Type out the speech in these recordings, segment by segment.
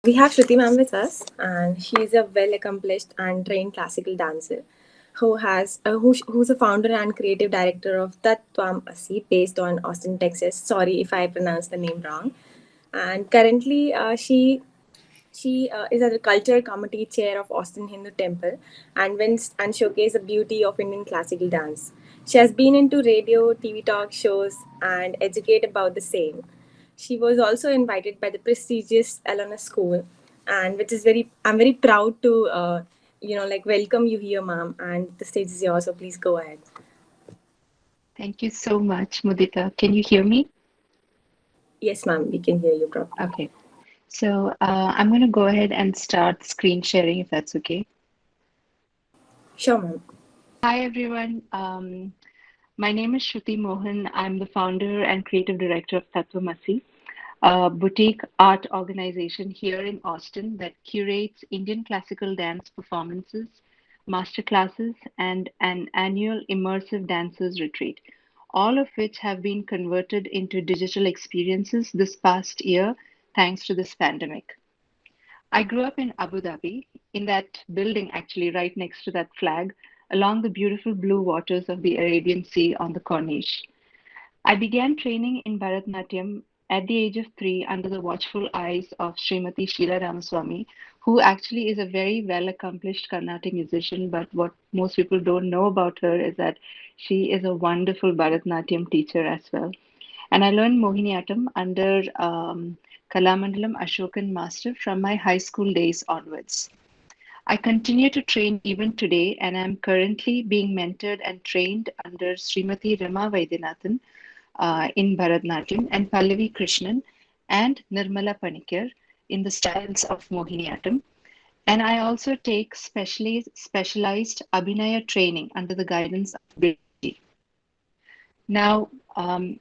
We have Shruti ma'am with us, and she is a well accomplished and trained classical dancer who's a founder and creative director of Tvam, based on Austin, Texas. Sorry if I pronounced the name wrong. And currently, she is a culture committee chair of Austin Hindu Temple and wins and showcase the beauty of Indian classical dance. She has been into radio, TV talk shows, and educate about the same. She was also invited by the prestigious Alona School, and which is I'm very proud to welcome you here, ma'am. And the stage is yours, so please go ahead. Thank you so much, Mudita. Can you hear me? Yes, ma'am, we can hear you properly. Okay. I'm going to go ahead and start screen sharing if that's okay. Sure, ma'am. Hi, everyone. My name is Shruthi Mohan. I'm the founder and creative director of Tattvamasi, a boutique art organization here in Austin that curates Indian classical dance performances, masterclasses, and an annual immersive dancers retreat, all of which have been converted into digital experiences this past year thanks to this pandemic. I grew up in Abu Dhabi, in that building actually right next to that flag, along the beautiful blue waters of the Arabian Sea on the Corniche. I began training in Bharatnatyam at the age of 3 under the watchful eyes of Srimati Sheila Ramaswamy, who actually is a very well accomplished Carnatic musician. But what most people don't know about her is that she is a wonderful Bharatnatyam teacher as well. And I learned Mohiniyattam under Kalamandalam Ashokan Master from my high school days onwards. I continue to train even today, and I'm currently being mentored and trained under Srimati Rama Vaidyanathan in Bharatanatyam and Pallavi Krishnan and Nirmala Panikar in the styles of Mohiniyattam. And I also take specialized Abhinaya training under the guidance of Birji. Now,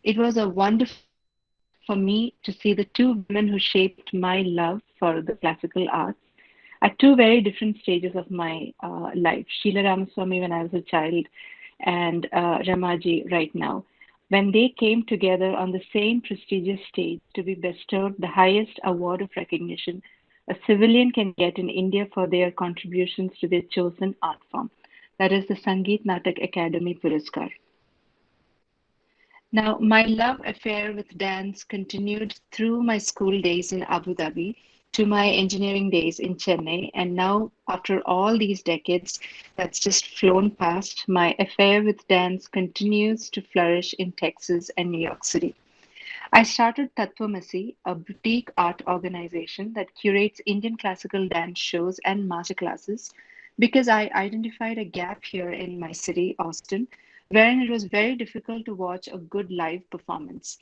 it was a wonderful for me to see the two women who shaped my love for the classical arts at two very different stages of my life. Sheila Ramaswamy when I was a child, and Ramaji right now. When they came together on the same prestigious stage to be bestowed the highest award of recognition a civilian can get in India for their contributions to their chosen art form, that is the Sangeet Natak Academy Puraskar. Now, my love affair with dance continued through my school days in Abu Dhabi to my engineering days in Chennai. And now, after all these decades that's just flown past, my affair with dance continues to flourish in Texas and New York City. I started Tattvamasi, a boutique art organization that curates Indian classical dance shows and masterclasses because I identified a gap here in my city, Austin, wherein it was very difficult to watch a good live performance.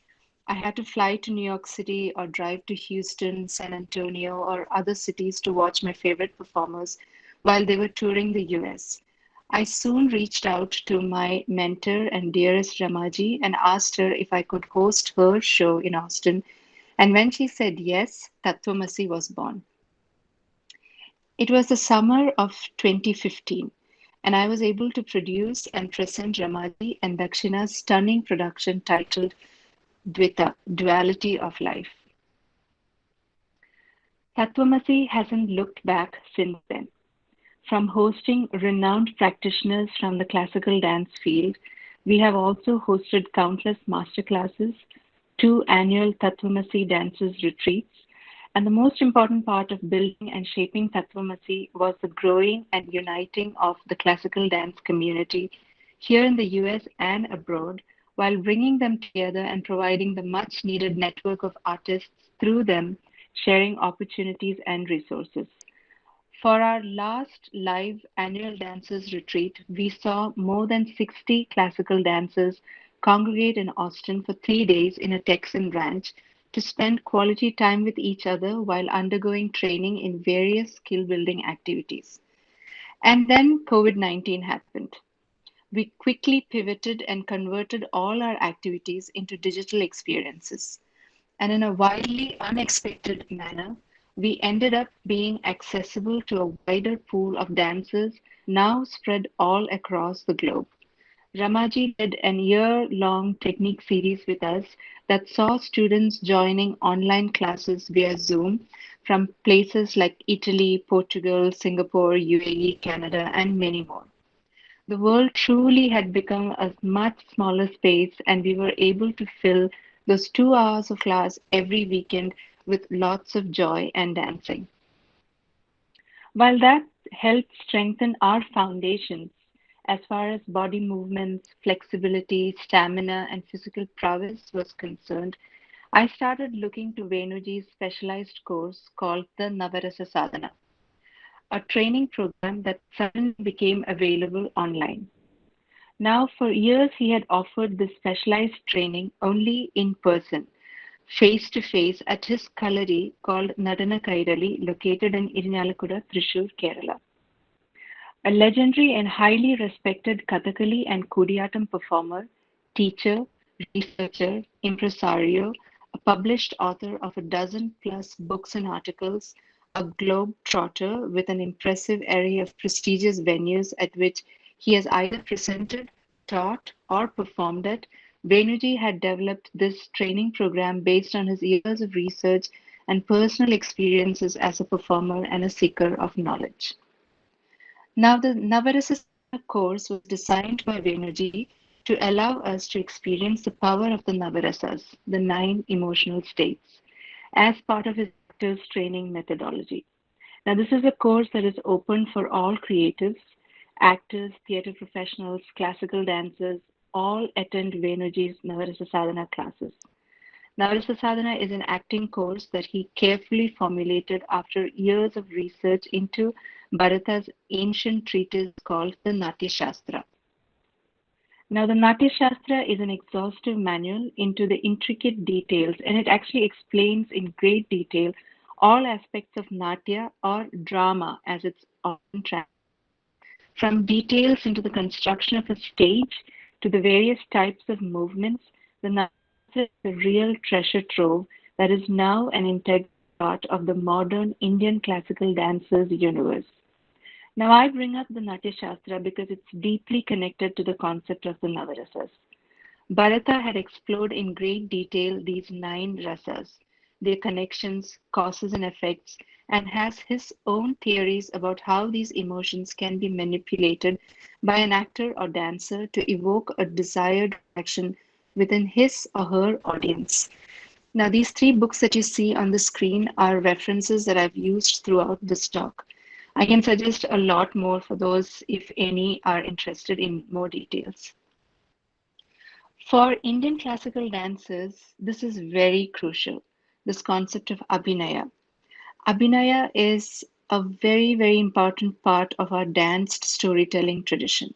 I had to fly to New York City or drive to Houston, San Antonio, or other cities to watch my favorite performers while they were touring the US. I soon reached out to my mentor and dearest Ramaji and asked her if I could host her show in Austin. And when she said yes, Tattvamasi was born. It was the summer of 2015, and I was able to produce and present Ramaji and Dakshina's stunning production titled Dvita, Duality of Life. Tattvamasi hasn't looked back since then. From hosting renowned practitioners from the classical dance field, we have also hosted countless masterclasses, two annual Tattvamasi Dancers retreats, and the most important part of building and shaping Tattvamasi was the growing and uniting of the classical dance community here in the US and abroad, while bringing them together and providing the much needed network of artists through them, sharing opportunities and resources. For our last live annual dancers retreat, we saw more than 60 classical dancers congregate in Austin for 3 days in a Texan ranch to spend quality time with each other while undergoing training in various skill building activities. And then COVID 19 happened. We quickly pivoted and converted all our activities into digital experiences. And in a wildly unexpected manner, we ended up being accessible to a wider pool of dancers now spread all across the globe. Ramaji led an year-long technique series with us that saw students joining online classes via Zoom from places like Italy, Portugal, Singapore, UAE, Canada, and many more. The world truly had become a much smaller space, and we were able to fill those 2 hours of class every weekend with lots of joy and dancing. While that helped strengthen our foundations as far as body movements, flexibility, stamina, and physical prowess was concerned, I started looking to Venuji's specialized course called the Navarasa Sadhana, a training program that suddenly became available online. Now, for years, he had offered this specialized training only in person, face to face at his kalari called Nadana Kairali, located in Irinalakuda, Thrissur, Kerala. A legendary and highly respected Kathakali and Kudiyattam performer, teacher, researcher, impresario, a published author of a dozen plus books and articles, a globe trotter with an impressive array of prestigious venues at which he has either presented, taught, or performed at, Venuji had developed this training program based on his years of research and personal experiences as a performer and a seeker of knowledge. Now, the Navarasa Sadhana course was designed by Venuji to allow us to experience the power of the Navarasas, the nine emotional states, as part of his actors training methodology. Now, this is a course that is open for all creatives, actors, theatre professionals, classical dancers, all attend Venuji's Navarasa Sadhana classes. Navarasa Sadhana is an acting course that he carefully formulated after years of research into Bharata's ancient treatise called the Natya Shastra. Now, the Natya Shastra is an exhaustive manual into the intricate details, and it actually explains in great detail all aspects of Natya or drama as it's often translated. From details into the construction of a stage to the various types of movements, the Natya is a real treasure trove that is now an integral part of the modern Indian classical dancers universe. Now, I bring up the Natya Shastra because it's deeply connected to the concept of the Navarasas. Bharata had explored in great detail these nine rasas, their connections, causes, and effects, and has his own theories about how these emotions can be manipulated by an actor or dancer to evoke a desired reaction within his or her audience. Now, these three books that you see on the screen are references that I've used throughout this talk. I can suggest a lot more for those if any are interested in more details. For Indian classical dancers, this is very crucial, this concept of Abhinaya. Abhinaya is a very, very important part of our danced storytelling tradition.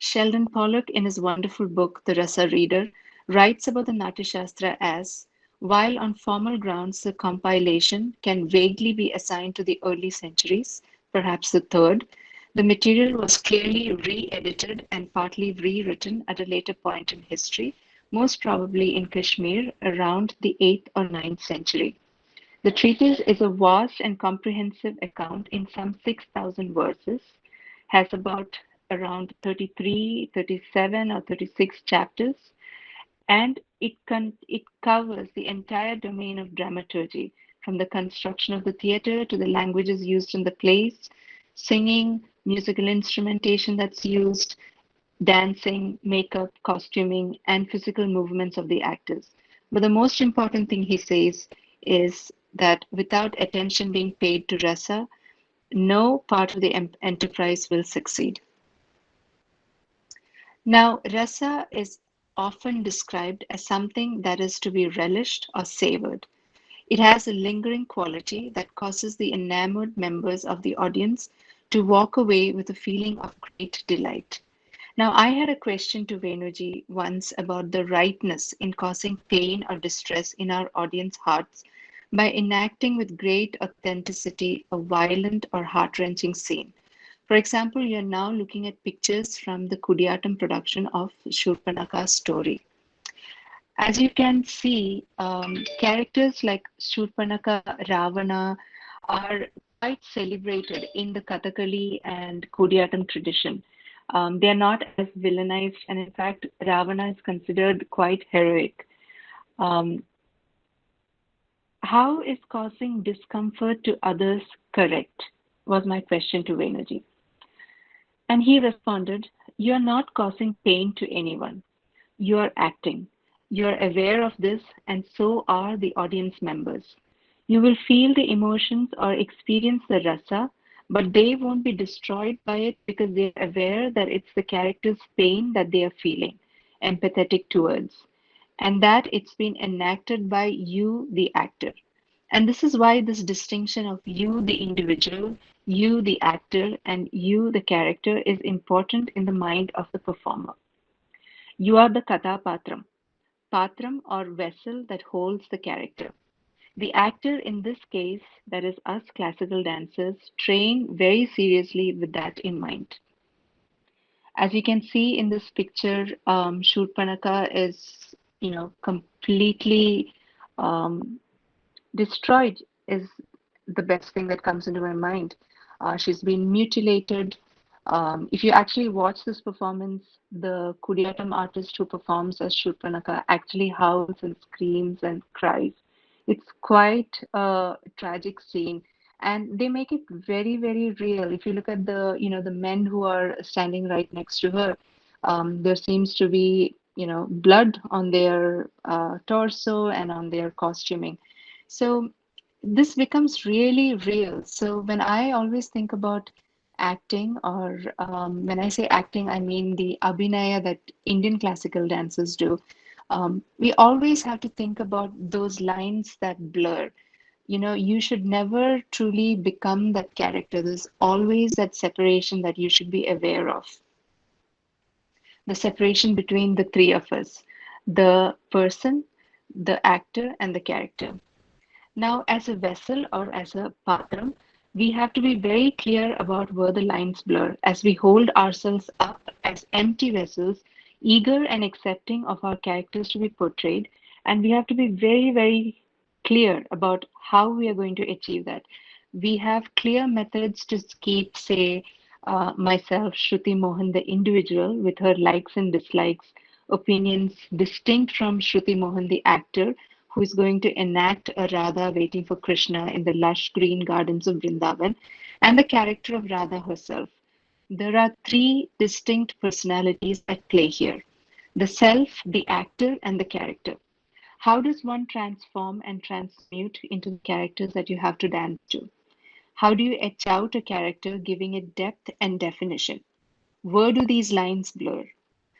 Sheldon Pollock, in his wonderful book, The Rasa Reader, writes about the Natya Shastra as while on formal grounds the compilation can vaguely be assigned to the early centuries, perhaps the third, the material was clearly re edited and partly rewritten at a later point in history, most probably in Kashmir around the 8th or 9th century. The treatise is a vast and comprehensive account in some 6,000 verses, has about around 33, 37, or 36 chapters, and it covers the entire domain of dramaturgy, from the construction of the theater to the languages used in the plays, singing, musical instrumentation that's used, dancing, makeup, costuming, and physical movements of the actors. But the most important thing he says is that without attention being paid to rasa, no part of the enterprise will succeed. Now, rasa is often described as something that is to be relished or savored. It has a lingering quality that causes the enamored members of the audience to walk away with a feeling of great delight. Now, I had a question to Venuji once about the rightness in causing pain or distress in our audience hearts by enacting with great authenticity a violent or heart wrenching scene. For example, you're now looking at pictures from the Kudiyattam production of Shurpanaka's story. As you can see, characters like Shurpanaka, Ravana are quite celebrated in the Kathakali and Kudiyattam tradition. They are not as villainized, and in fact, Ravana is considered quite heroic. Um, how is causing discomfort to others correct? Was my question to Venuji. And he responded, you are not causing pain to anyone. You are acting. You are aware of this, and so are the audience members. You will feel the emotions or experience the rasa, but they won't be destroyed by it because they are aware that it's the character's pain that they are feeling, empathetic towards, and that it's been enacted by you, the actor. And this is why this distinction of you, the individual, you, the actor, and you, the character, is important in the mind of the performer. You are the katapatram, patram or vessel that holds the character. The actor in this case, that is us classical dancers, train very seriously with that in mind. As you can see in this picture, Shurpanaka is, completely um, destroyed is the best thing that comes into my mind. She's been mutilated. If you actually watch this performance, the Kudiyatam artist who performs as Shurpanaka actually howls and screams and cries. It's quite a tragic scene, and they make it very, very real. If you look at the men who are standing right next to her, there seems to be, blood on their torso and on their costuming. So this becomes really real. So when I always think about acting, or when I say acting, I mean the abhinaya that Indian classical dancers do. We always have to think about those lines that blur. You should never truly become that character. There's always that separation that you should be aware of. The separation between the three of us, the person, the actor, and the character. Now, as a vessel or as a patram, we have to be very clear about where the lines blur as we hold ourselves up as empty vessels, eager and accepting of our characters to be portrayed. And we have to be very, very clear about how we are going to achieve that. We have clear methods to keep, say, myself, Shruti Mohan, the individual, with her likes and dislikes, opinions distinct from Shruti Mohan, the actor, who is going to enact a Radha waiting for Krishna in the lush green gardens of Vrindavan, and the character of Radha herself. There are three distinct personalities at play here: the self, the actor, and the character. How does one transform and transmute into the characters that you have to dance to? How do you etch out a character, giving it depth and definition? Where do these lines blur?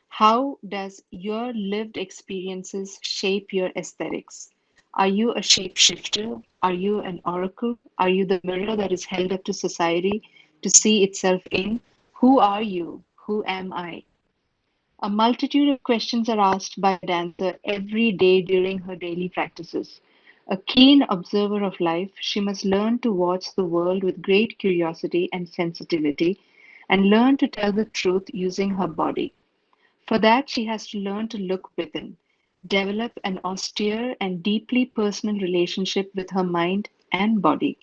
How does your lived experiences shape your aesthetics? Are you a shapeshifter? Are you an oracle? Are you the mirror that is held up to society to see itself in? Who are you? Who am I? A multitude of questions are asked by a dancer every day during her daily practices. A keen observer of life, she must learn to watch the world with great curiosity and sensitivity and learn to tell the truth using her body. For that, she has to learn to look within, develop an austere and deeply personal relationship with her mind and body.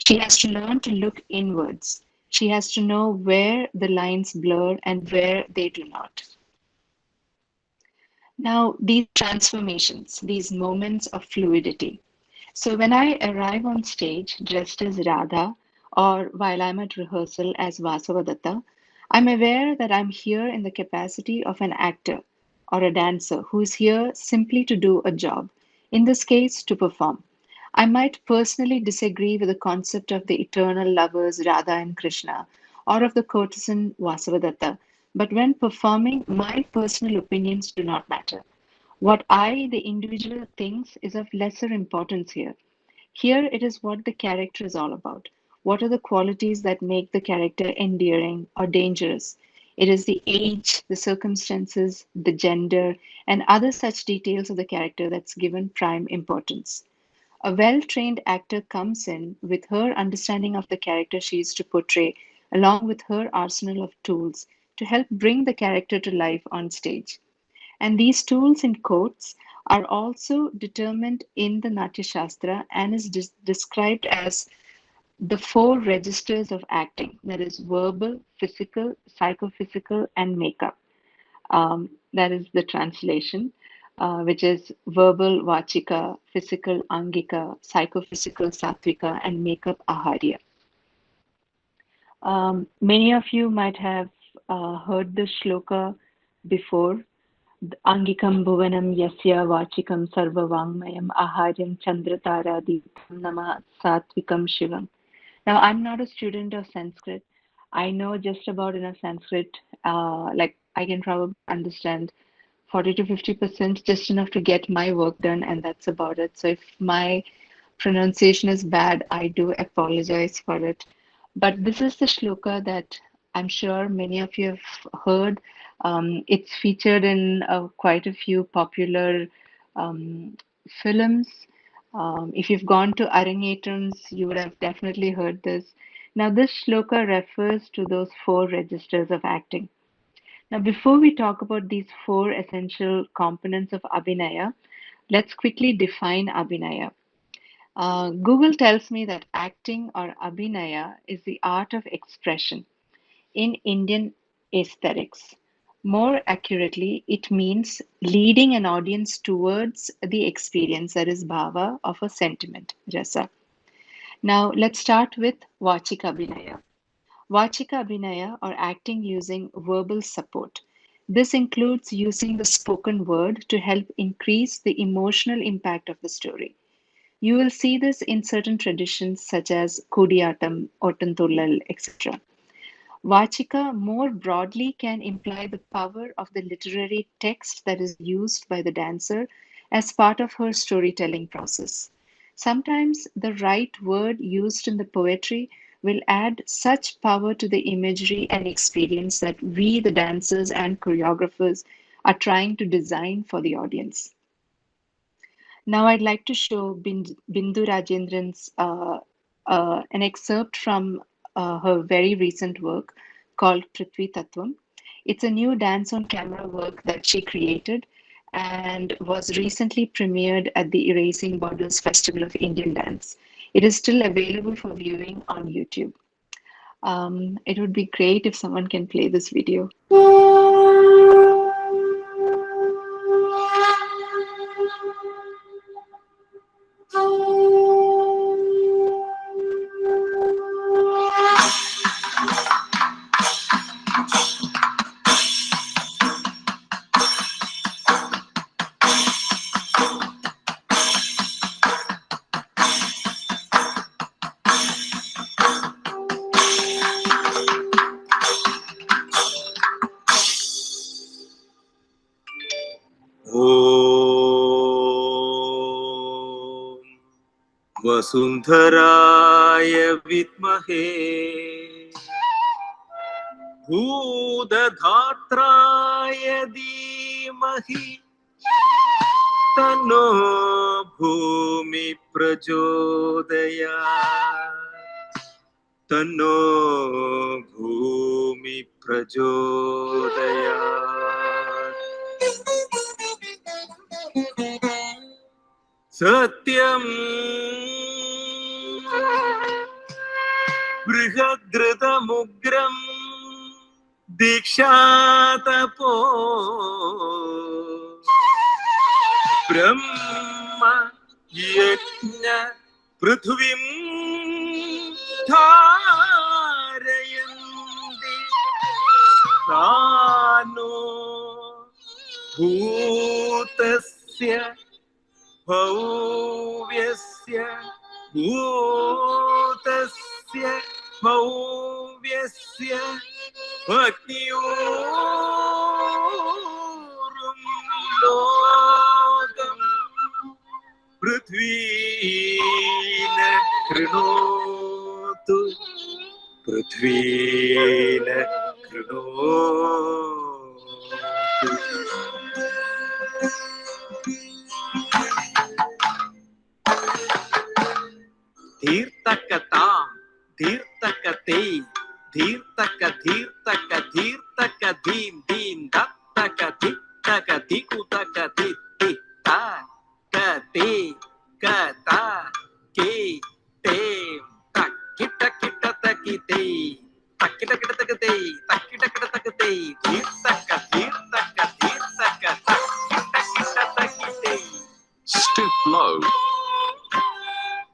She has to learn to look inwards. She has to know where the lines blur and where they do not. Now, these transformations, these moments of fluidity. So, when I arrive on stage dressed as Radha, or while I'm at rehearsal as Vasavadatta, I'm aware that I'm here in the capacity of an actor or a dancer who is here simply to do a job, in this case, to perform. I might personally disagree with the concept of the eternal lovers Radha and Krishna, or of the courtesan Vasavadatta, but when performing, my personal opinions do not matter. What I, the individual, thinks is of lesser importance here. Here it is what the character is all about. What are the qualities that make the character endearing or dangerous? It is the age, the circumstances, the gender, and other such details of the character that's given prime importance. A well trained actor comes in with her understanding of the character she is to portray, along with her arsenal of tools to help bring the character to life on stage. And these tools in quotes are also determined in the Natya Shastra and is described as the four registers of acting, that is verbal, physical, psychophysical, and makeup. That is the translation, which is verbal vachika, physical angika, psychophysical sattvika, and makeup aharya. Many of you might have heard this shloka before. Angikam bhuvanam yasya vachikam sarva vangmayam aharyam chandratara ditam nama satvikam shivam. Now, I'm not a student of Sanskrit. I know just about enough Sanskrit. Like I can probably understand 40 to 50%, just enough to get my work done, and that's about it. So if my pronunciation is bad, I do apologize for it. But this is the shloka that I'm sure many of you have heard. It's featured in quite a few popular um, films. If you've gone to Arangetams, you would have definitely heard this. Now, this shloka refers to those four registers of acting. Now, before we talk about these four essential components of Abhinaya, let's quickly define Abhinaya. Google tells me that acting or Abhinaya is the art of expression in Indian aesthetics. More accurately, it means leading an audience towards the experience, that is bhava, of a sentiment, rasa. Now, let's start with Vachika Abhinaya. Vachika Abhinaya, or acting using verbal support. This includes using the spoken word to help increase the emotional impact of the story. You will see this in certain traditions such as Kodiyatam, Ottantullal, etc. Vachika more broadly can imply the power of the literary text that is used by the dancer as part of her storytelling process. Sometimes the right word used in the poetry will add such power to the imagery and experience that we, the dancers and choreographers, are trying to design for the audience. Now, I'd like to show Bindu Rajendran's an excerpt from her very recent work called Prithvi Tattvam. It's a new dance on camera work that she created and was recently premiered at the Erasing Borders Festival of Indian Dance. It is still available for viewing on YouTube. It would be great if someone can play this video. वसुंधराय विद्महे भूतधात्राय धीमहि तन्नो भूमि प्रचोदयात् तन्नो भूमि प्रचोदयात् सत्यम् बृहद्रतमुग्रम् दीक्षातपो ब्रह्म यज्ञ पृथ्वीं धारयन्ति तानो भूतस्य भव्यस्य भूतस्य भव्यस्य अग्नियोरुं लोकं पृथ्वीन कृणोतु पृथ्वीन कृणोतु धीर्तकतां धीर्तकते धीर्तक धीर्तक धीर्तक धीं धीं दत्तक धिक्तक धिकुतक धित्तिता कते कता के तें तक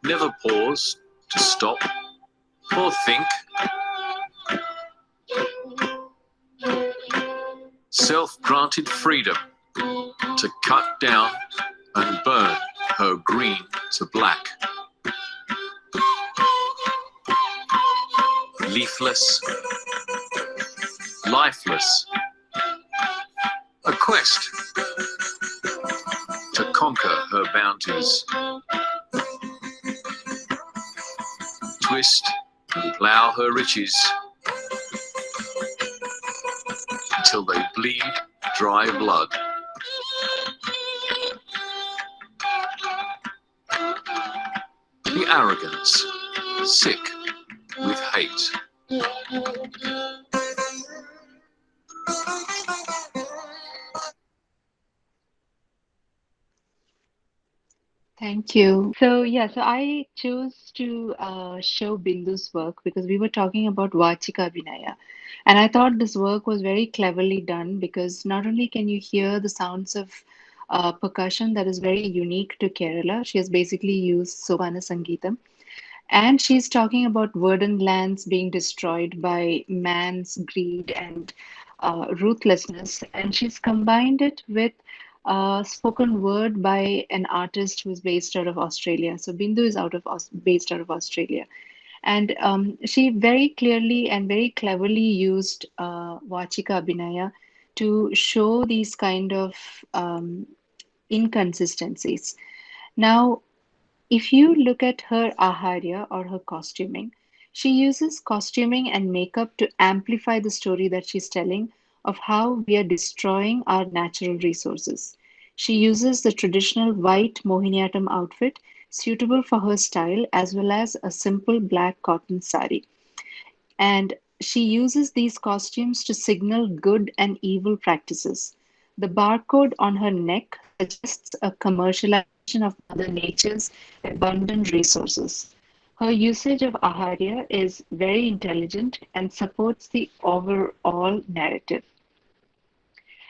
never pause to stop or think. Self-granted freedom to cut down and burn her green to black. Leafless, lifeless, a quest to conquer her bounties. Twist and plough her riches until they bleed dry blood. The arrogance, sick with hate. Thank you. So I chose to show Bindu's work because we were talking about Vachika Vinaya. And I thought this work was very cleverly done because not only can you hear the sounds of percussion that is very unique to Kerala, she has basically used Sovana Sangeetam, and she's talking about verdant lands being destroyed by man's greed and ruthlessness. And she's combined it with spoken word by an artist who's based out of Australia. So Bindu is based out of Australia. And she very clearly and very cleverly used Vachika Abhinaya to show these kind of inconsistencies. Now, if you look at her aharya or her costuming, she uses costuming and makeup to amplify the story that she's telling of how we are destroying our natural resources. She uses the traditional white Mohiniyattam outfit suitable for her style as well as a simple black cotton sari. And she uses these costumes to signal good and evil practices. The barcode on her neck suggests a commercialization of Mother Nature's abundant resources. Her usage of Aharya is very intelligent and supports the overall narrative.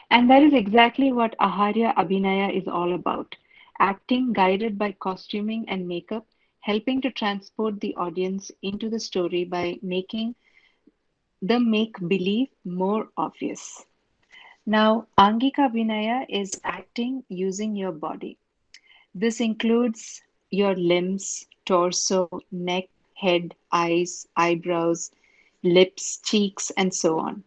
And that is exactly what Aharya Abhinaya is all about, acting guided by costuming and makeup, helping to transport the audience into the story by making the make believe more obvious. Now, Angika Abhinaya is acting using your body. This includes your limbs, torso, neck, head, eyes, eyebrows, lips, cheeks, and so on.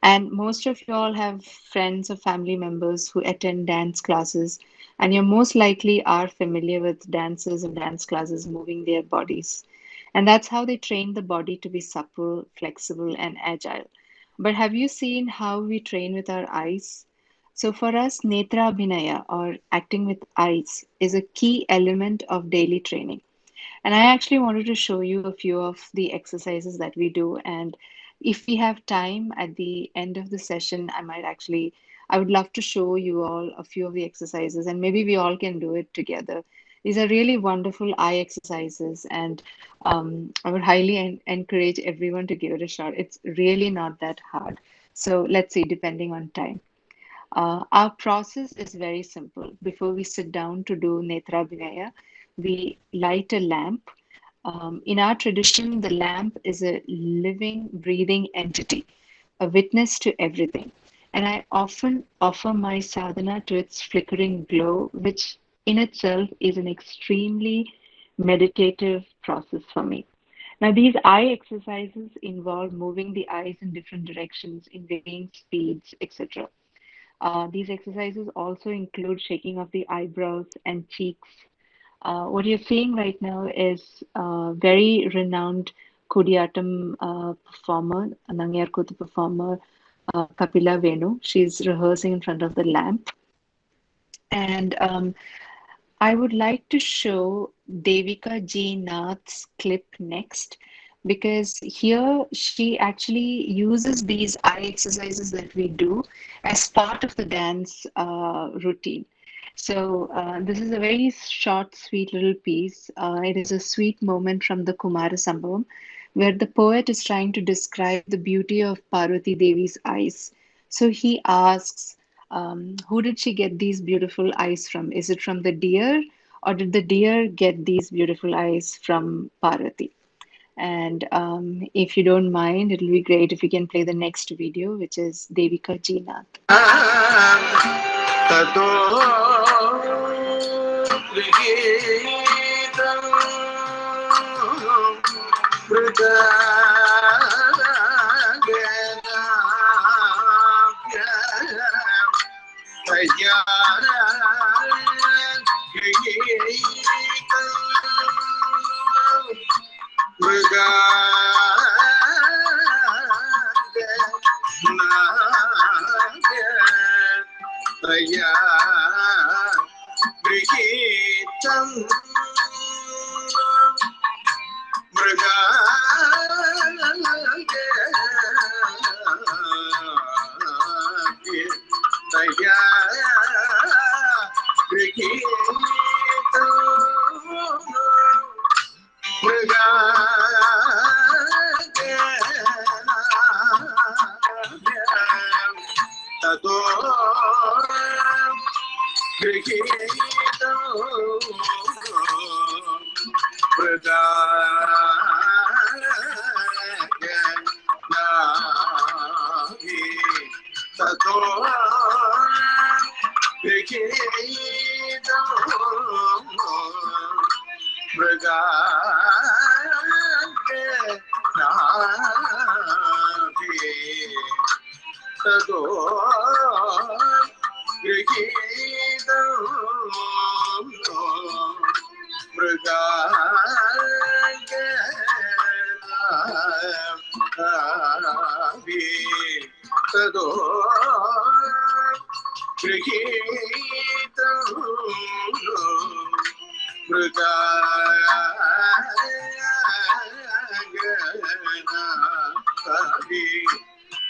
And most of you all have friends or family members who attend dance classes, and you most likely are familiar with dancers and dance classes moving their bodies. And that's how they train the body to be supple, flexible, and agile. But have you seen how we train with our eyes? So for us, Netra Abhinaya or acting with eyes is a key element of daily training. And I actually wanted to show you a few of the exercises that we do. And if we have time at the end of the session, I would love to show you all a few of the exercises and maybe we all can do it together. These are really wonderful eye exercises, and I would highly encourage everyone to give it a shot. It's really not that hard. So let's see, depending on time. Our process is very simple. Before we sit down to do Netra Vinaya, we light a lamp. In our tradition, the lamp is a living, breathing entity, a witness to everything. And I often offer my sadhana to its flickering glow, which in itself is an extremely meditative process for me. Now, these eye exercises involve moving the eyes in different directions in varying speeds, etc. These exercises also include shaking of the eyebrows and cheeks. What you're seeing right now is a very renowned Kodiyatam performer, a Nangyarkuttu performer, Kapila Venu. She's rehearsing in front of the lamp. And I would like to show Devika G. Nath's clip next because here she actually uses these eye exercises that we do as part of the dance routine. So this is a very short, sweet little piece. It is a sweet moment from the Kumara Sambhavam where the poet is trying to describe the beauty of Parvati Devi's eyes. So he asks, who did she get these beautiful eyes from? Is it from the deer or did the deer get these beautiful eyes from Parvati? And if you don't mind, it'll be great if you can play the next video, which is Devika Jinath. ततो गृहीतं मृगाङ्गनाभ्यां तया गृहीतं मृगाङ्गनाभ्यां तया गृहीतं मृगाङ्गनाभ्यां ततो गृहीतं मृगाङ्गनाभ्यां ततो गृहीतं मृगाङ्गनाभ्यां ततो गृहीतं मृगाङ्गनाभ्यां ततो गृहीतं मृगाङ्गनाभ्यां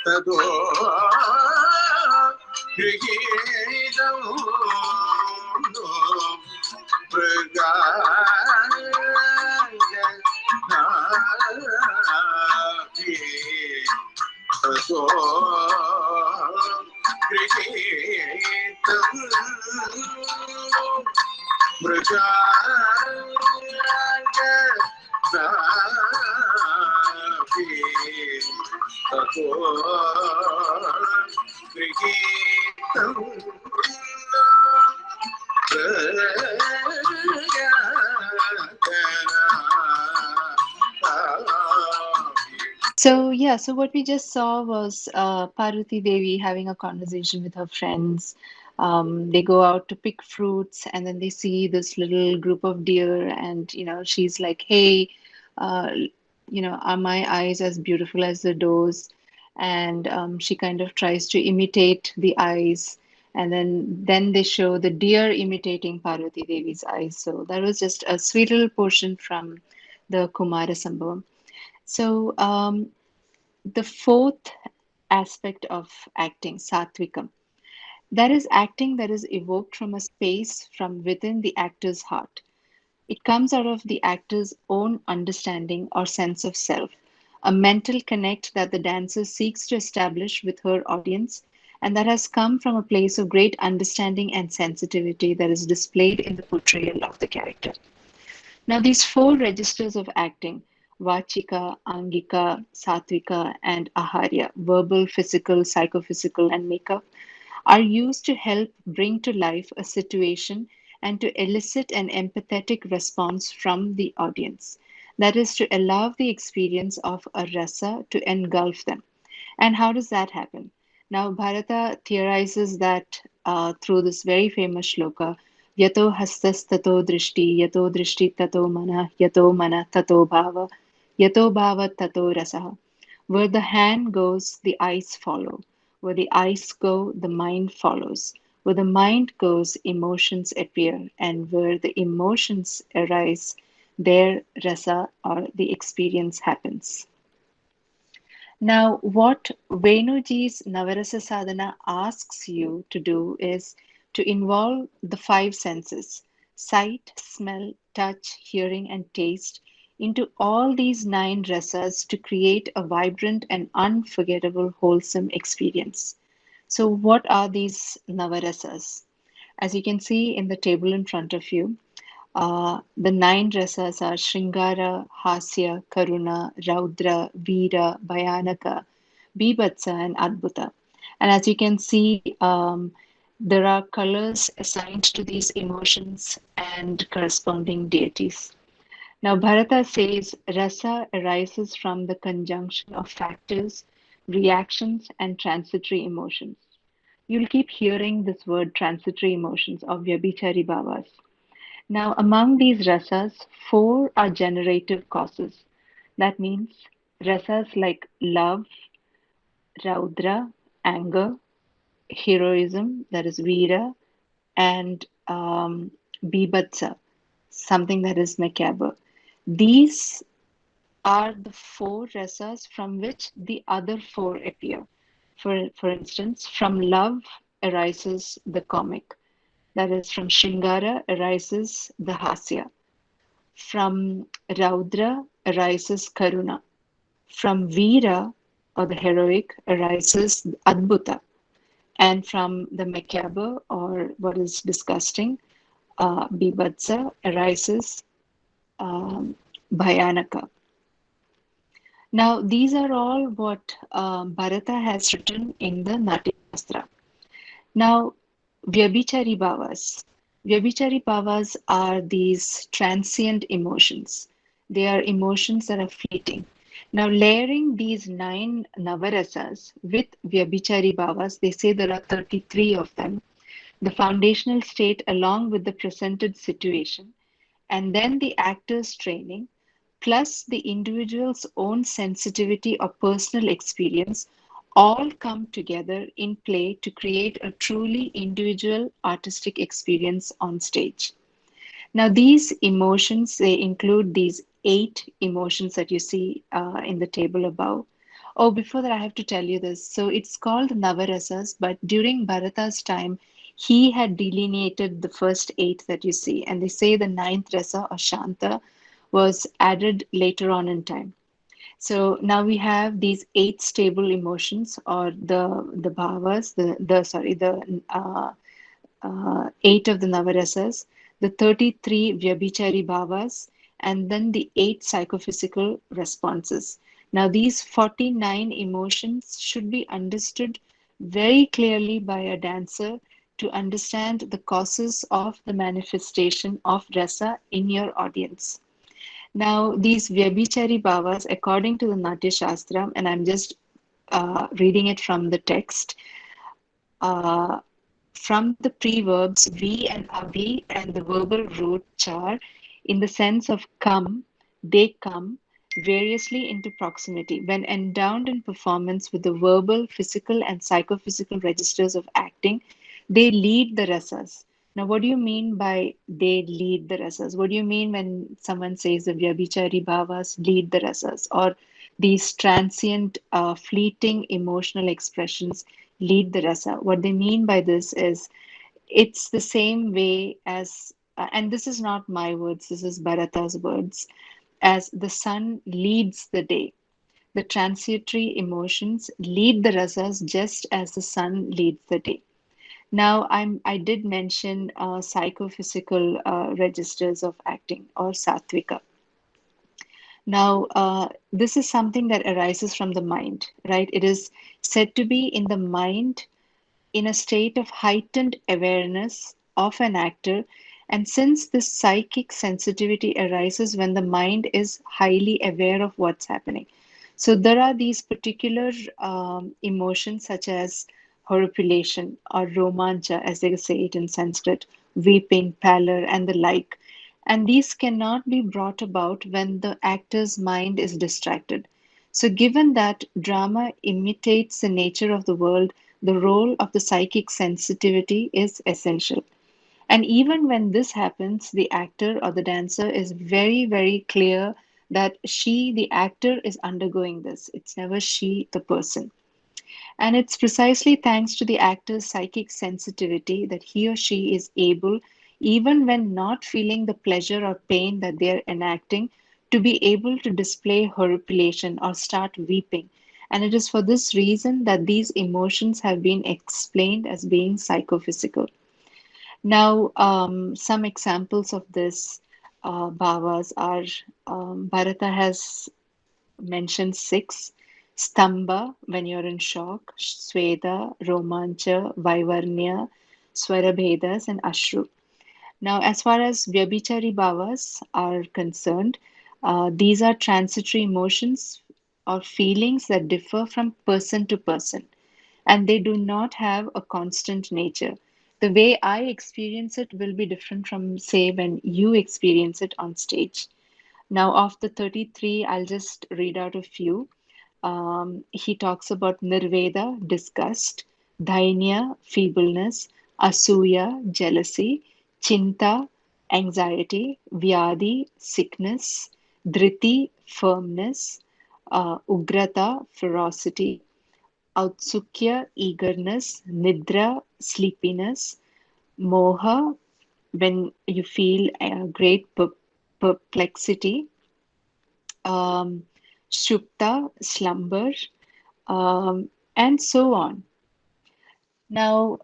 ततो गृहीतं मृगाङ्गनाभ्यां ततो गृहीतं मृगाङ्गनाभ्यां ततो गृहीतं So, yeah, so what we just saw was Parvati Devi having a conversation with her friends. They go out to pick fruits and then they see this little group of deer, and she's like, "Hey, uh, are my eyes as beautiful as the does?" And she kind of tries to imitate the eyes, and then they show the deer imitating Parvati Devi's eyes. So that was just a sweet little portion from the Kumara Sambhavam. So, the fourth aspect of acting, satvikam, that is acting that is evoked from a space from within the actor's heart. It comes out of the actor's own understanding or sense of self, a mental connect that the dancer seeks to establish with her audience, and that has come from a place of great understanding and sensitivity that is displayed in the portrayal of the character. Now, these four registers of acting, Vachika, Angika, Satvika, and Aharya, verbal, physical, psychophysical, and makeup, are used to help bring to life a situation and to elicit an empathetic response from the audience. That is, to allow the experience of a rasa to engulf them. And how does that happen? Now, Bharata theorizes that through this very famous shloka, Yato hastas tato drishti, yato drishti tato mana tato bhava, yato bhava tato rasaha. Where the hand goes, the eyes follow. Where the eyes go, the mind follows. Where the mind goes, emotions appear. And where the emotions arise, there rasa or the experience happens. Now, what Venuji's Navarasa Sadhana asks you to do is to involve the five senses sight, smell, touch, hearing, and taste into all these nine rasas to create a vibrant and unforgettable, wholesome experience. So, what are these Navarasas? As you can see in the table in front of you, The nine rasas are Shringara, Hasya, Karuna, Raudra, Veera, Bhayanaka, Bibhatsa, and Adbhuta. And as you can see, there are colors assigned to these emotions and corresponding deities. Now, Bharata says rasa arises from the conjunction of factors, reactions, and transitory emotions. You'll keep hearing this word transitory emotions of Vyabhichari Bhavas. Now, among these rasas, four are generative causes. That means rasas like love, raudra, anger, heroism, that is vira, and bibhatsa, something that is macabre. These are the four rasas from which the other four appear. For instance, from love arises the comic. That is, from Shingara arises the hasya. From Raudra arises Karuna. From Veera, or the heroic, arises Adbhuta. And from the macabre, or what is disgusting, Bibhatsa, arises um, Bhayanaka. Now, these are all what Bharata has written in the Natya Shastra. Now, Vyabhichari Bhavas. Vyabhichari Bhavas are these transient emotions. They are emotions that are fleeting. Now, layering these nine Navarasas with Vyabhichari Bhavas, they say there are 33 of them. The foundational state, along with the presented situation, and then the actor's training, plus the individual's own sensitivity or personal experience, all come together in play to create a truly individual artistic experience on stage. Now, these emotions, they include these eight emotions that you see in the table above. Oh, before that, I have to tell you this. So it's called Navarasas, but during Bharata's time, he had delineated the first eight that you see, and they say the ninth rasa or Shanta was added later on in time. So now we have these eight stable emotions, or the bhavas, the sorry, the eight of the Navarasas, the 33 Vyabhichari Bhavas, and then the eight psychophysical responses. Now, these 49 emotions should be understood very clearly by a dancer to understand the causes of the manifestation of rasa in your audience. Now, these Vyabhichari Bhavas, according to the Natya Shastra, and I'm just reading it from the text, uh, from the preverbs vi and avi and the verbal root char, in the sense of come, they come variously into proximity. When endowed in performance with the verbal, physical, and psychophysical registers of acting, they lead the rasas. Now, what do you mean by they lead the rasas? What do you mean when someone says the Vyabhichari Bhavas lead the rasas, or these transient, fleeting emotional expressions lead the rasa? What they mean by this is it's the same way as, and this is not my words, this is Bharata's words, as the sun leads the day. The transitory emotions lead the rasas just as the sun leads the day. Now, I did mention psychophysical registers of acting, or sattvika. Now, this is something that arises from the mind, right? It is said to be in the mind in a state of heightened awareness of an actor. And since this psychic sensitivity arises when the mind is highly aware of what's happening. So there are these particular emotions such as horripilation or romancha, as they say it in Sanskrit, weeping, pallor, and the like. And these cannot be brought about when the actor's mind is distracted. So, given that drama imitates the nature of the world, the role of the psychic sensitivity is essential. And even when this happens, the actor or the dancer is very, very clear that she, the actor, is undergoing this. It's never she, the person. And it's precisely thanks to the actor's psychic sensitivity that he or she is able, even when not feeling the pleasure or pain that they're enacting, to be able to display horripilation or start weeping. And it is for this reason that these emotions have been explained as being psychophysical. Now, some examples of this bhavas are Bharata has mentioned six: Stamba, when you're in shock; Sweda, Romancha, Vaivarnya, Swarabhedas, and Ashru. Now, as far as Vyabhichari bhavas are concerned, these are transitory emotions or feelings that differ from person to person, and they do not have a constant nature. The way I experience it will be different from, say, when you experience it on stage. Now, of the 33, I'll just read out a few. He talks about Nirveda, disgust; Dainya, feebleness; Asuya, jealousy; Chinta, anxiety; Vyadi, sickness; Dhriti, firmness; Ugrata, ferocity; Autsukya, eagerness; Nidra, sleepiness; Moha, when you feel great perplexity; um, Shupta, slumber, and so on. Now,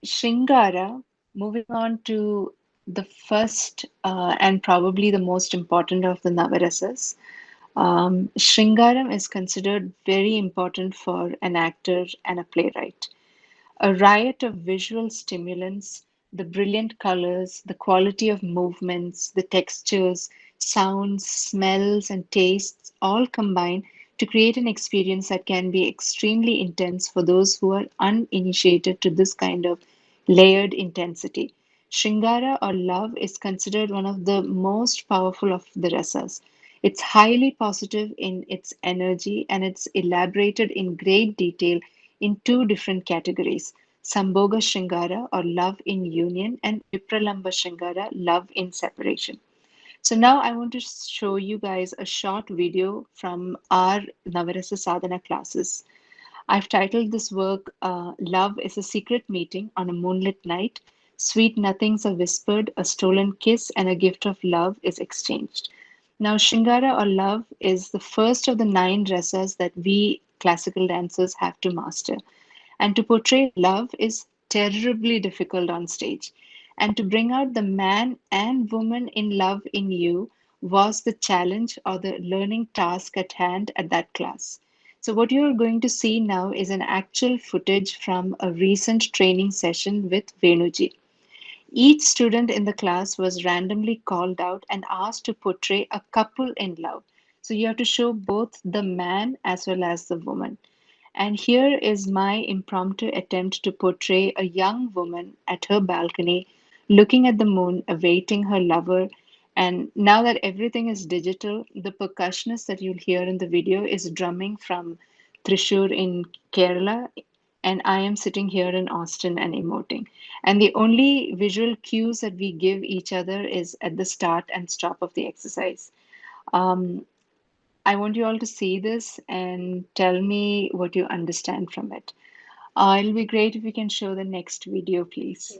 Shringara, moving on to the first and probably the most important of the Navarasas. Shringaram is considered very important for an actor and a playwright. A riot of visual stimulants, the brilliant colors, the quality of movements, the textures, sounds, smells, and tastes all combine to create an experience that can be extremely intense for those who are uninitiated to this kind of layered intensity. Shringara or love is considered one of the most powerful of the rasas. It's highly positive in its energy and it's elaborated in great detail in two different categories: Sambhoga Shringara or love in union, and Vipralamba Shringara, love in separation. So now I want to show you guys a short video from our Navarasa Sadhana classes. I've titled this work Love is a Secret Meeting on a Moonlit Night. Sweet nothings are whispered, a stolen kiss, and a gift of love is exchanged. Now, Shringara or love is the first of the nine rasas that we classical dancers have to master. And to portray love is terribly difficult on stage. And to bring out the man and woman in love in you was the challenge or the learning task at hand at that class. So, what you are going to see now is an actual footage from a recent training session with Venuji. Each student in the class was randomly called out and asked to portray a couple in love. So, you have to show both the man as well as the woman. And here is my impromptu attempt to portray a young woman at her balcony, looking at the moon, awaiting her lover. And now that everything is digital, the percussionist that you'll hear in the video is drumming from Thrissur in Kerala, and I am sitting here in Austin and emoting. And the only visual cues that we give each other is at the start and stop of the exercise. Um, I want you all to see this and tell me what you understand from it. It'll be great if you can show the next video, please.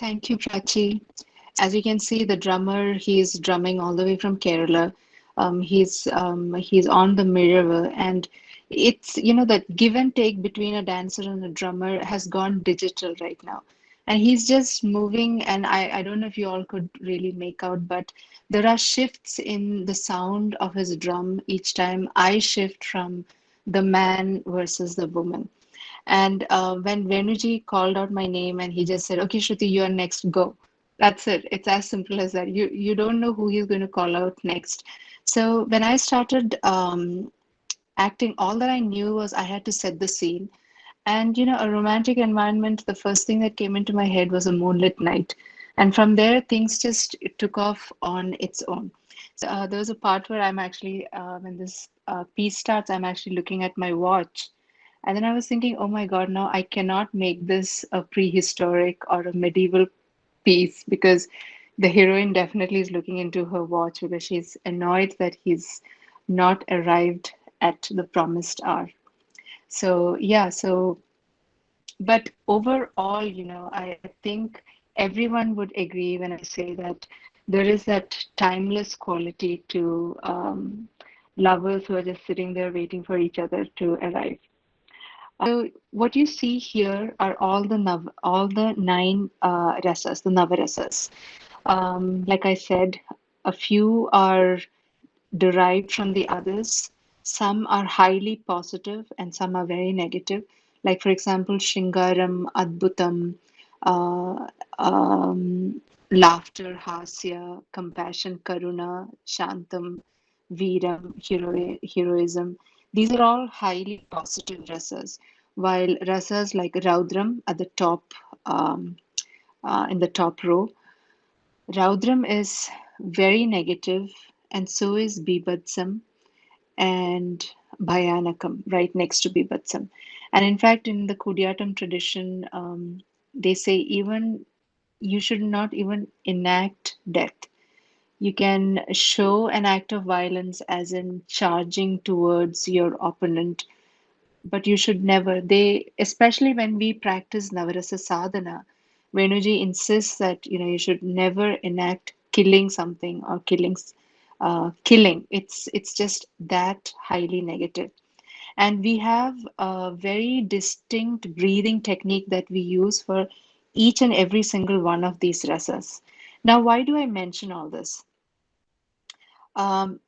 Thank you, Prachi. As you can see, the drummer, he's drumming all the way from Kerala. He's on the mirror, and it's, that give and take between a dancer and a drummer has gone digital right now. And he's just moving, and I don't know if you all could really make out, but there are shifts in the sound of his drum each time I shift from the man versus the woman. And when Venuji called out my name and he just said, "Okay, Shruti, you are next, go." That's it. It's as simple as that. You don't know who he's going to call out next. So when I started acting, all that I knew was I had to set the scene. And a romantic environment, the first thing that came into my head was a moonlit night. And from there, things just took off on its own. So there was a part where I'm actually, when this piece starts, I'm actually looking at my watch. And then I was thinking, oh my God, no, I cannot make this a prehistoric or a medieval piece because the heroine definitely is looking into her watch because she's annoyed that he's not arrived at the promised hour. So, yeah, but overall, I think everyone would agree when I say that there is that timeless quality to lovers who are just sitting there waiting for each other to arrive. So what you see here are all the nine rasas, the navarasas. Like I said, a few are derived from the others. Some are highly positive and some are very negative. Like for example, Shingaram, Adbhutam, uh, laughter, Hasya, compassion, Karuna, Shantam, Veeram, heroism. These are all highly positive rasas, while rasas like Raudram at the top, um, in the top row, Raudram is very negative, and so is Bibhatsam and Bhayanakam, right next to Bibhatsam. And in fact, in the Kudiyatam tradition, they say even you should not even enact death. You can show an act of violence as in charging towards your opponent, but you should never. Especially when we practice Navarasa sadhana, Venuji insists that you should never enact killing something or killing. It's just that highly negative. And we have a very distinct breathing technique that we use for each and every single one of these rasas. Now, why do I mention all this?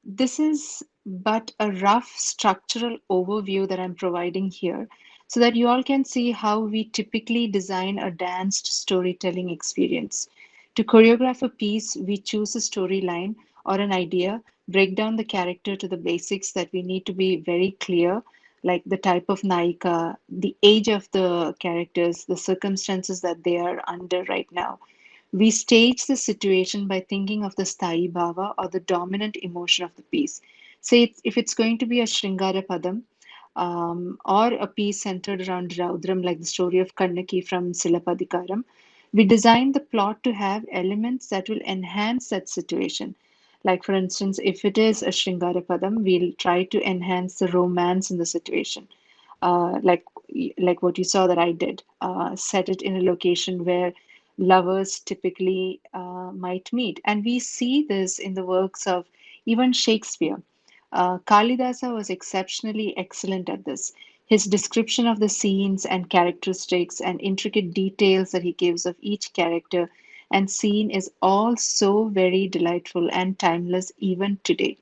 This is but a rough structural overview that I'm providing here so that you all can see how we typically design a danced storytelling experience. To choreograph a piece, we choose a storyline or an idea, break down the character to the basics that we need to be very clear, like the type of naika, the age of the characters, the circumstances that they are under right now. We stage the situation by thinking of the sthayi bhava or the dominant emotion of the piece. Say if it's going to be a Shringara Padam or a piece centered around Raudram, like the story of Kannaki from Silapadikaram, we design the plot to have elements that will enhance that situation. Like, for instance, if it is a Shringara Padam, we'll try to enhance the romance in the situation. Uh, like, like what you saw that I did, set it in a location where lovers typically might meet. And we see this in the works of even Shakespeare. Kalidasa was exceptionally excellent at this. His description of the scenes and characteristics and intricate details that he gives of each character and scene is all so very delightful and timeless even today.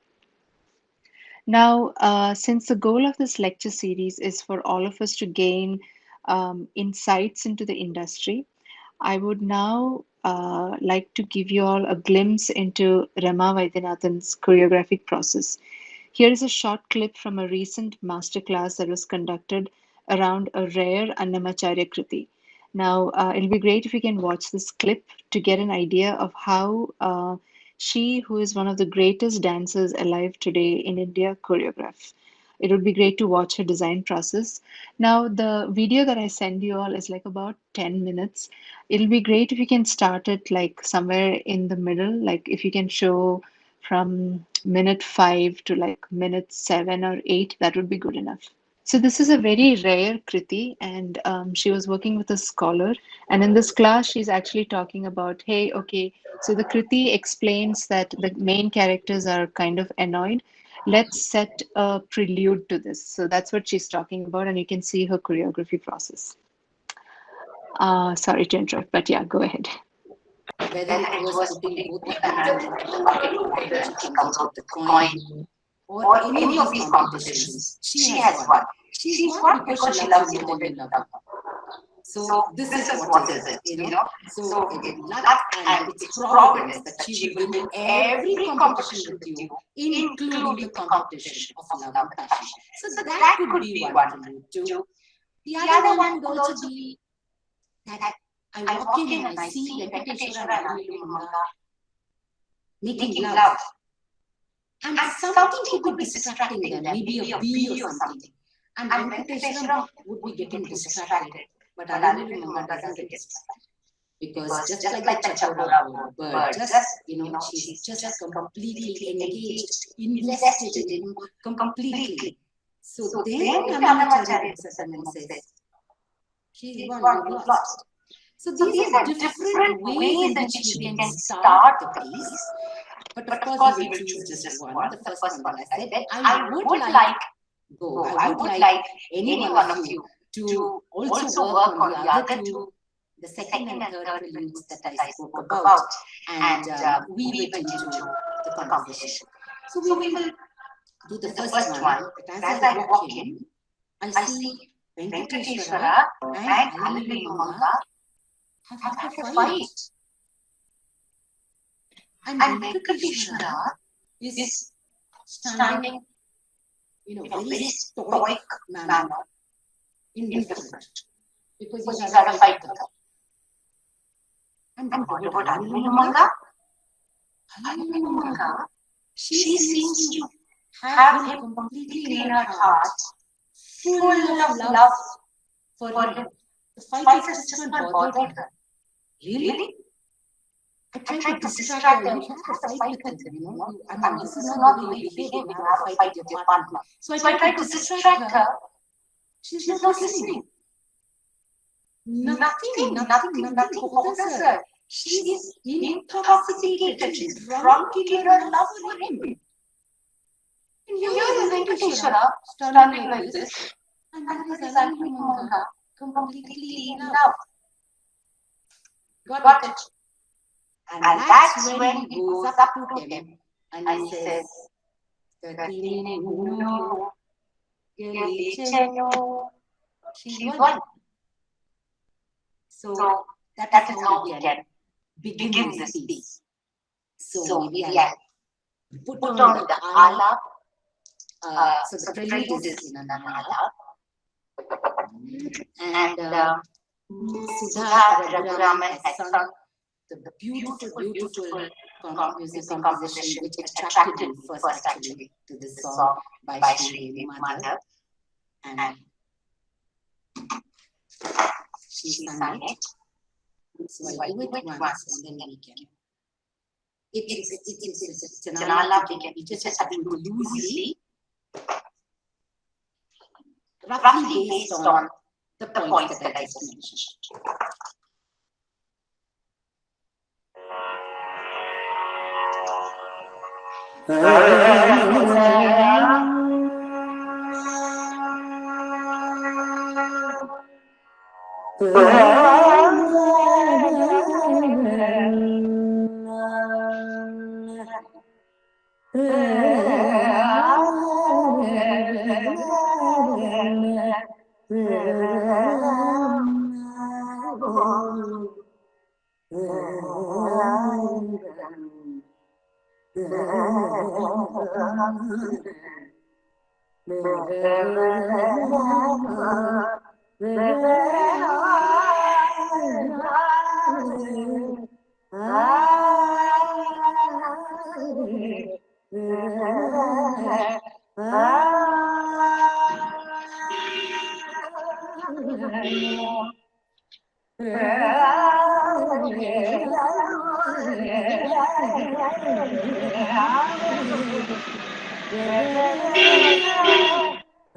Now, since the goal of this lecture series is for all of us to gain insights into the industry, I would now like to give you all a glimpse into Rama Vaidyanathan's choreographic process. Here is a short clip from a recent masterclass that was conducted around a rare Annamacharya Kriti. Now, it'll be great if you can watch this clip to get an idea of how she, who is one of the greatest dancers alive today in India, choreograph. It would be great to watch her design process. Now, the video that I send you all is like about 10 minutes. It'll be great if you can start it like somewhere in the middle, like if you can show from minute 5 to like minute 7 or 8, that would be good enough. So this is a very rare kriti, and she was working with a scholar. And in this class, she's actually talking about, hey, okay, so the kriti explains that the main characters are kind of annoyed. Let's set a prelude to this. So that's what she's talking about, and you can see her choreography process. Sorry to interrupt, but yeah, go ahead. Whether it was putting both the hands on the bucket when she comes out with the coin or any of these competitions, she has won. She's won because she loves you more than you love her. So this is what is it, you know. So luck and it's providence that she will win every competition with you, including the competition of love and passion. So that could be one too. The other one could also be that I walk in and I see Venkateshwara and Anilumanga making love. And something could be distracting them, maybe a bee or something. And Venkateshwara would be getting distracted. But Anilumanga doesn't get distracted. Because just like the Chakora bird, she's just completely engaged, invested in him completely. So then Annamacharya looks at them and says, she's won, you've lost. So these are different ways in which we can start the piece. But of course, we will choose just one. The first one, I said, I would like any one of you to also work on the other two, the second and third preludes that I spoke about, and weave it into the conversation. So we will do the first one. But as I walk in, I see Venkateshwara and Anilumanga have had a fight. And Venkateshwara is standing in a very stoic manner, indifferent, because he's had a fight with her. And what about Anilumanga? Anilumanga, she seems to have him completely in her heart, full of love for him. The fight has just not bothered her. Really? I tried to distract her. You have to fight with him, this is not the way you behave when you have a fight with your partner. So I tried to distract her. She's not listening. Nothing bothers her. She's intoxicated. She's drunk in her love for him. And here is Venkateshwara standing like this, and there is Anilumanga completely in love. Got it? And that's when he goes up to him and he says, she's won. So that is how we can begin this piece. So maybe I put on the ala. So the prelude is in an ala. And Sudha Raguraman has sung the beautiful music composition which attracted me first actually to this song by Sri Madhav. And she sang it. So I do it once and then we can. It's an ala, we just have to do loosely, roughly based on the points that I just mentioned.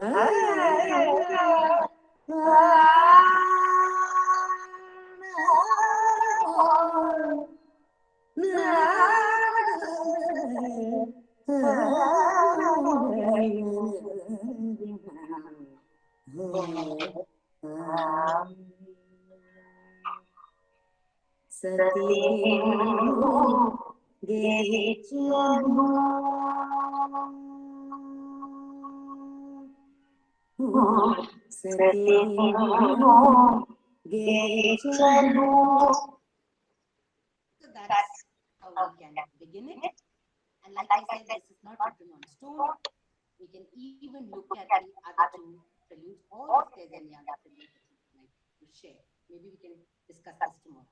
So that's how we can begin it. And like I said, this is not written on stone. We can even look at the other two preludes, or if there's any other prelude that you would like to share. Maybe we can discuss this tomorrow.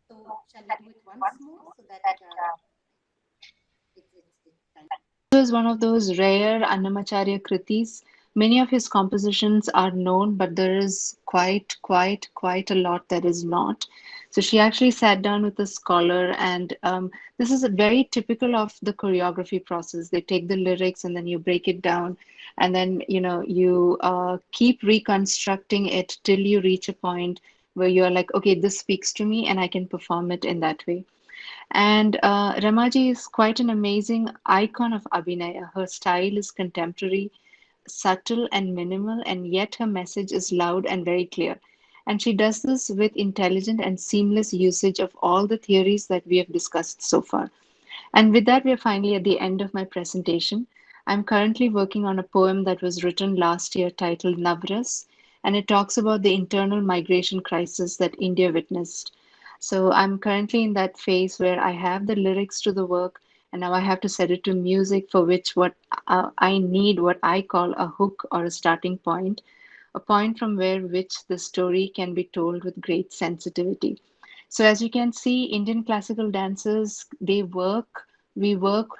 So shall we do it once more so that it's kind of. This was one of those rare Annamacharya kritis. Many of his compositions are known, but there is quite a lot that is not. So she actually sat down with a scholar, and this is very typical of the choreography process. They take the lyrics and then you break it down, and then you keep reconstructing it till you reach a point where you're like, okay, this speaks to me, and I can perform it in that way. And Ramaji is quite an amazing icon of Abhinaya. Her style is contemporary, subtle, and minimal, and yet her message is loud and very clear. And she does this with intelligent and seamless usage of all the theories that we have discussed so far. And with that, we are finally at the end of my presentation. I'm currently working on a poem that was written last year titled Navras, and it talks about the internal migration crisis that India witnessed. So I'm currently in that phase where I have the lyrics to the work, and now I have to set it to music for which what I need, what I call a hook or a starting point, a point from where which the story can be told with great sensitivity. So as you can see, Indian classical dancers, we work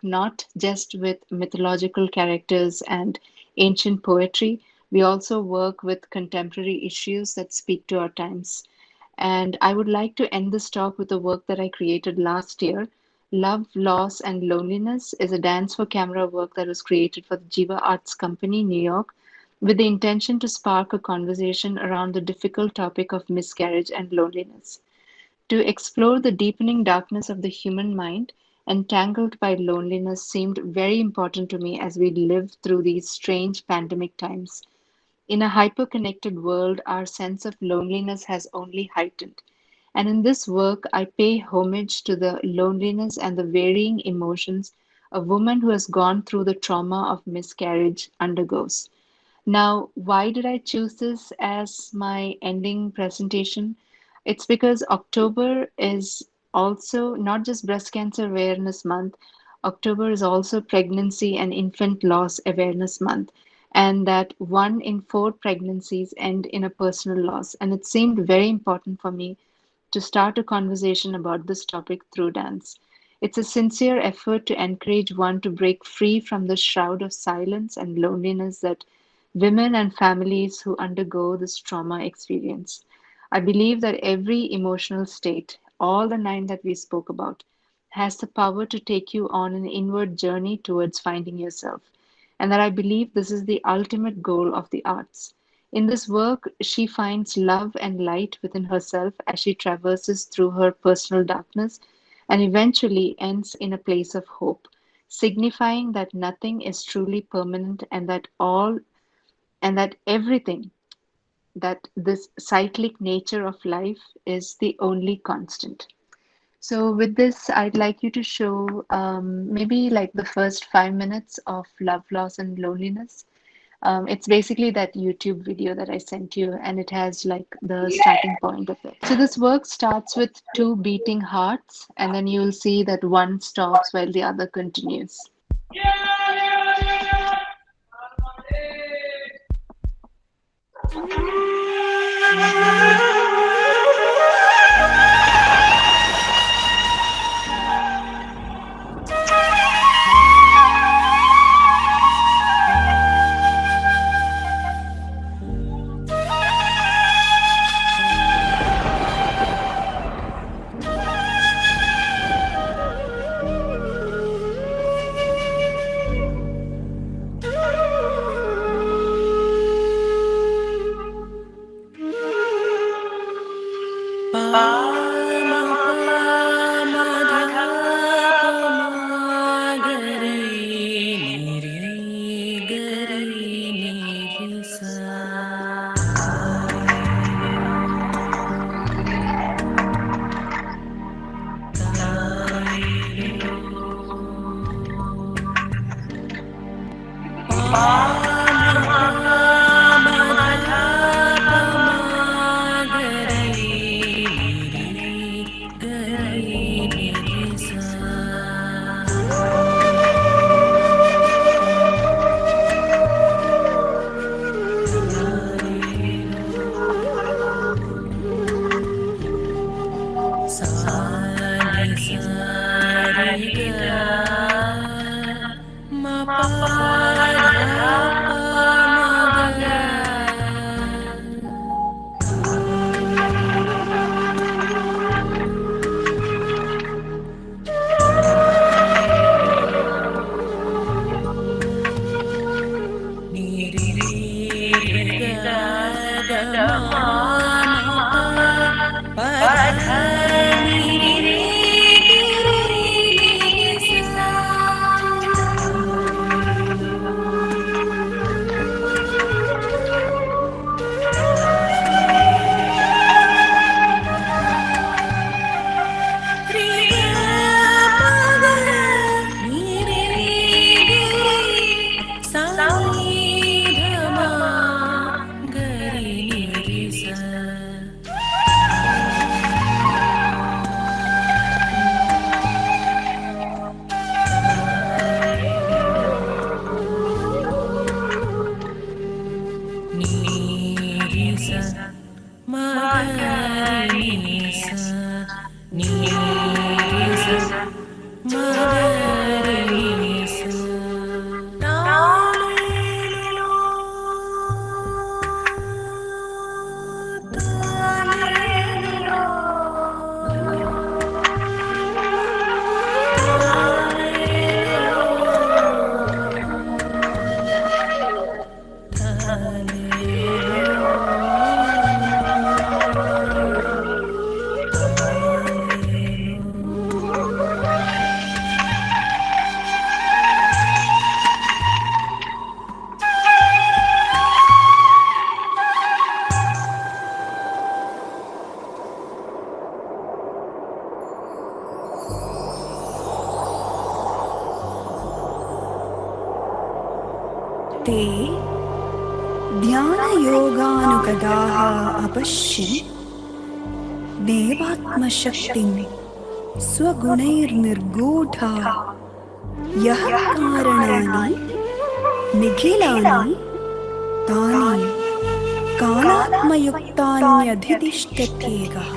not just with mythological characters and ancient poetry, we also work with contemporary issues that speak to our times. And I would like to end this talk with a work that I created last year. Love, Loss, and Loneliness is a dance for camera work that was created for the Jiva Arts Company, New York, with the intention to spark a conversation around the difficult topic of miscarriage and loneliness. To explore the deepening darkness of the human mind, entangled by loneliness, seemed very important to me as we live through these strange pandemic times. In a hyper-connected world, our sense of loneliness has only heightened. And in this work, I pay homage to the loneliness and the varying emotions a woman who has gone through the trauma of miscarriage undergoes. Now, why did I choose this as my ending presentation? It's because October is also not just Breast Cancer Awareness Month, October is also Pregnancy and Infant Loss Awareness Month, and that 1 in 4 pregnancies end in a personal loss. And it seemed very important for me to start a conversation about this topic through dance. It's a sincere effort to encourage one to break free from the shroud of silence and loneliness that women and families who undergo this trauma experience. I believe that every emotional state, all the 9 that we spoke about, has the power to take you on an inward journey towards finding yourself, and that I believe this is the ultimate goal of the arts. In this work, she finds love and light within herself as she traverses through her personal darkness and eventually ends in a place of hope, signifying that nothing is truly permanent and that everything, that this cyclic nature of life is the only constant. So, with this, I'd like you to show maybe like the first 5 minutes of Love, Loss, and Loneliness. It's basically that YouTube video that I sent you, and it has like the starting point of it. So, this work starts with 2 beating hearts, and then you'll see that one stops while the other continues. ते ध्यानयोगानुगताः अपश्यन् देवात्मशक्तिं स्वगुणैर्निर्गूढा यः कारणानि निखिलानि तानि कालात्मयुक्तान्यधितिष्ठत्येकः।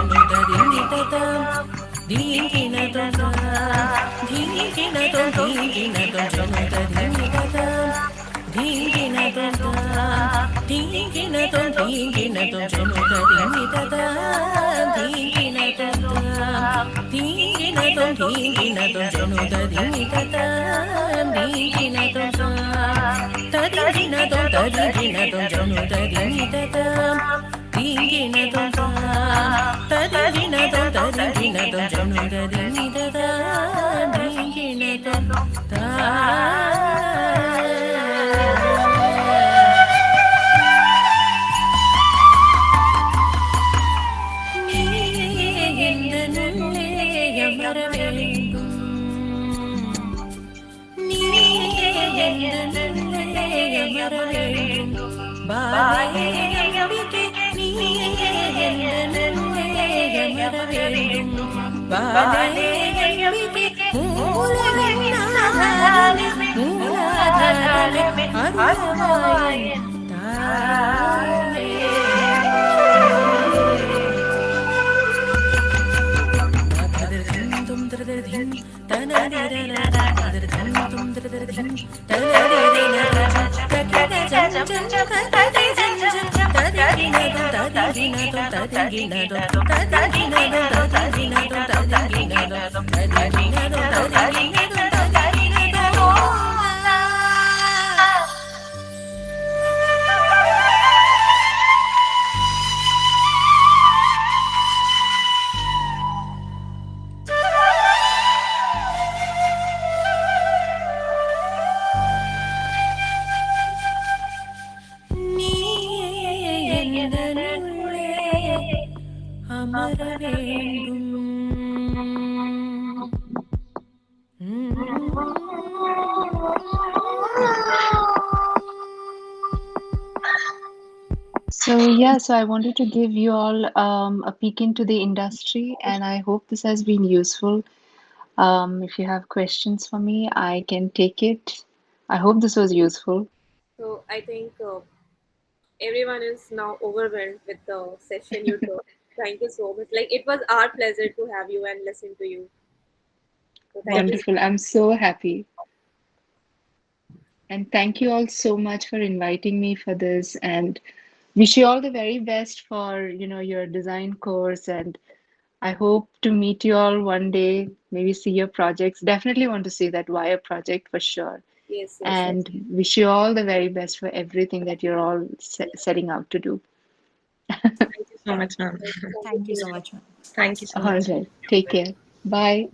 Ding Tinginatun tinginatun januta dingitata tinginatata tinginatun tinginatun januta dingitata tinginatun tadinginatun tadinginatun januta dingitata tinginatun tadinginatun tadinginatun januta dingitata tinginatun So I wanted to give you all a peek into the industry, and I hope this has been useful. If you have questions for me, I can take it. I hope this was useful. So I think everyone is now overwhelmed with the session you took. Thank you so much. Like it was our pleasure to have you and listen to you. So thank you. Wonderful. I'm so happy. And thank you all so much for inviting me for this, and wish you all the very best for, your design course. And I hope to meet you all one day, maybe see your projects. Definitely want to see that wire project for sure. Yes, yes, yes. And wish you all the very best for everything that you're all setting out to do. Thank you so much, ma'am. Thank Thank you you. so much, ma'am. Thank you so All much. right. Take care. Bye.